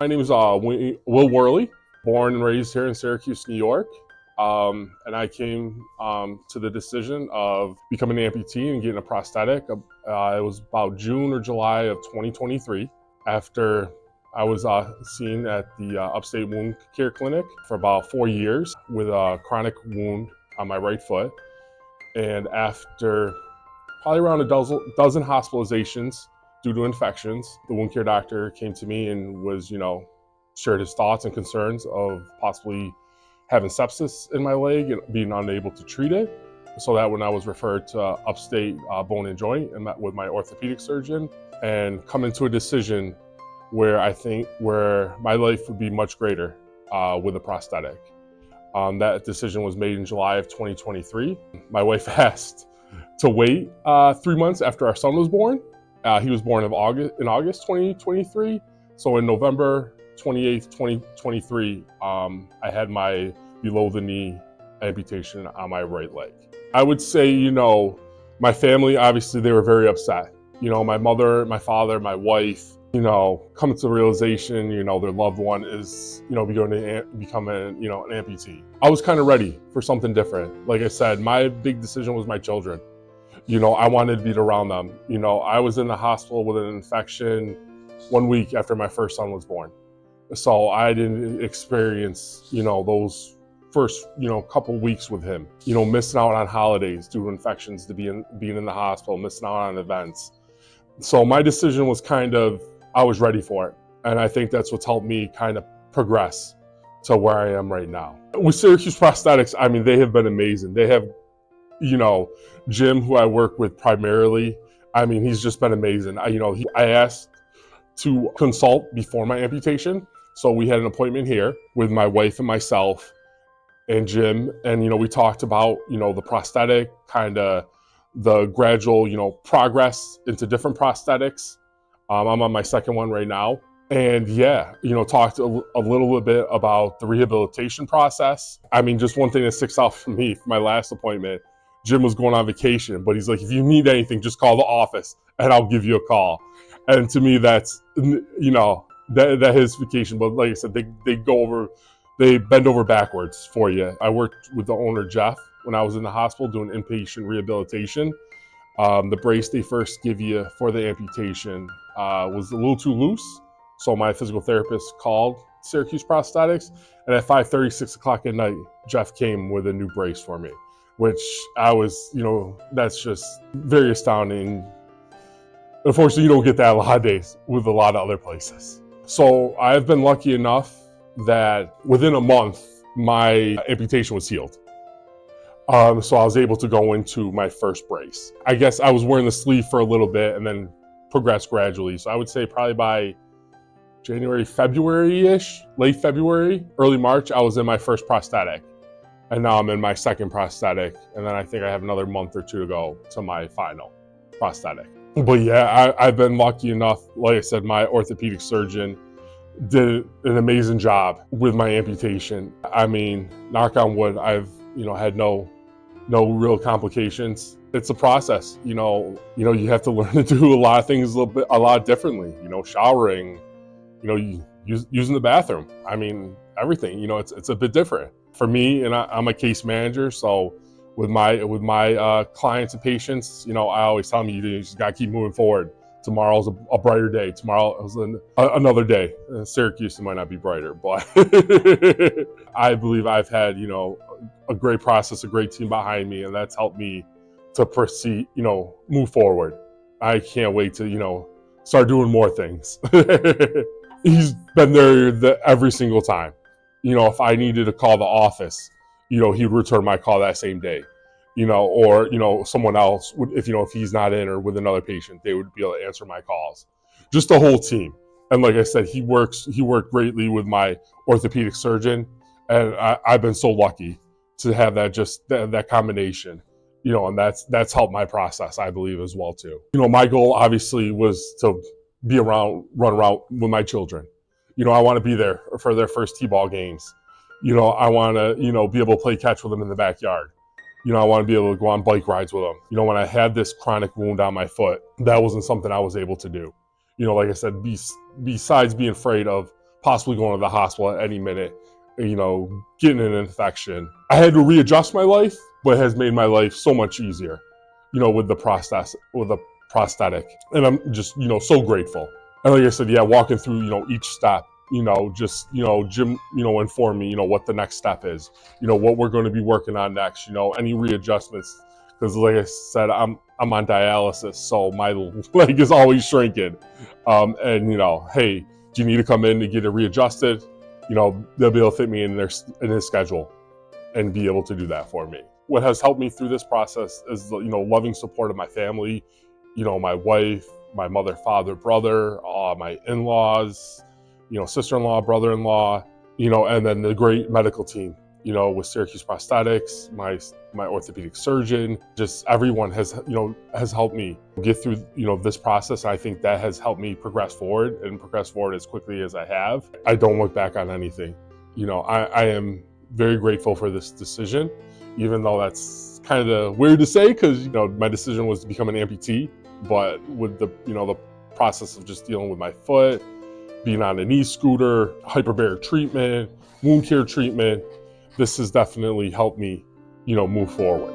My name is Will Worley, born and raised here in Syracuse, New York. And I came to the decision of becoming an amputee and getting a prosthetic. It was about June or July of 2023 after I was seen at the Upstate Wound Care Clinic for about 4 years with a chronic wound on my right foot. And after probably around a dozen hospitalizations due to infections, the wound care doctor came to me and was, shared his thoughts and concerns of possibly having sepsis in my leg and being unable to treat it. So that when I was referred to Upstate Bone and Joint and met with my orthopedic surgeon and coming to a decision where I think where my life would be much greater with a prosthetic. That decision was made in July of 2023. My wife asked to wait 3 months after our son was born. He was born in August 2023. So in November 28th, 2023, I had my below the knee amputation on my right leg. I would say, my family, obviously they were very upset. My mother, my father, my wife, coming to the realization, their loved one is, going to become an amputee. I was kind of ready for something different. Like I said, my big decision was my children. I wanted to be around them. I was in the hospital with an infection 1 week after my first son was born. So I didn't experience, those first, couple weeks with him, missing out on holidays due to infections, to being in the hospital, missing out on events. So my decision was I was ready for it. And I think that's what's helped me kind of progress to where I am right now. With Syracuse Prosthetics, they have been amazing. They have, Jim, who I work with primarily, he's just been amazing. I asked to consult before my amputation. So we had an appointment here with my wife and myself and Jim. And, we talked about, the prosthetic, the gradual, progress into different prosthetics. I'm on my second one right now. And talked a little bit about the rehabilitation process. Just one thing that sticks out for me from my last appointment, Jim was going on vacation, but he's like, if you need anything, just call the office and I'll give you a call. And to me, that's, that his vacation. But like I said, they bend over backwards for you. I worked with the owner, Jeff, when I was in the hospital doing inpatient rehabilitation. The brace they first give you for the amputation was a little too loose. So my physical therapist called Syracuse Prosthetics, and at 5:30, 6 o'clock at night, Jeff came with a new brace for me, which I was, that's just very astounding. Unfortunately, you don't get that a lot of days with a lot of other places. So I've been lucky enough that within a month, my amputation was healed. So I was able to go into my first brace. I guess I was wearing the sleeve for a little bit and then progressed gradually. So I would say probably by January, February-ish, late February, early March, I was in my first prosthetic. And now I'm in my second prosthetic. And then I think I have another month or two to go to my final prosthetic. But yeah, I've been lucky enough. Like I said, my orthopedic surgeon did an amazing job with my amputation. Knock on wood, I've had no real complications. It's a process. You have to learn to do a lot of things a lot differently. Showering, using the bathroom. Everything. It's a bit different for me, and I'm a case manager, so. With my clients and patients, I always tell them you just gotta keep moving forward. Tomorrow's a brighter day. Tomorrow is another day. Syracuse, it might not be brighter, but I believe I've had a great process, a great team behind me, and that's helped me to proceed, move forward. I can't wait to start doing more things. He's been there every single time. If I needed to call the office, he'd return my call that same day, or, someone else would, if he's not in or with another patient, they would be able to answer my calls. Just the whole team. And like I said, he worked greatly with my orthopedic surgeon. And I've been so lucky to have that combination, and that's helped my process, I believe, as well, too. My goal obviously was to run around with my children. I want to be there for their first T-ball games. I want to, be able to play catch with them in the backyard. I want to be able to go on bike rides with them. When I had this chronic wound on my foot, that wasn't something I was able to do. Like I said, besides being afraid of possibly going to the hospital at any minute, getting an infection. I had to readjust my life, but it has made my life so much easier, with the prosthetic. And I'm just, so grateful. And like I said, yeah, walking through, each step, Jim, inform me, what the next step is, what we're going to be working on next, any readjustments. Because like I said, I'm on dialysis, so my leg is always shrinking. And hey, do you need to come in to get it readjusted? They'll be able to fit me in his schedule and be able to do that for me. What has helped me through this process is the, loving support of my family, my wife, my mother, father, brother, my in-laws, sister-in-law, brother-in-law, and then the great medical team, with Syracuse Prosthetics, my orthopedic surgeon, just everyone has helped me get through, this process. I think that has helped me progress forward as quickly as I have. I don't look back on anything. I am very grateful for this decision, even though that's kind of weird to say because, my decision was to become an amputee, but with the, the process of just dealing with my foot, being on an e-scooter, hyperbaric treatment, wound care treatment, this has definitely helped me, move forward.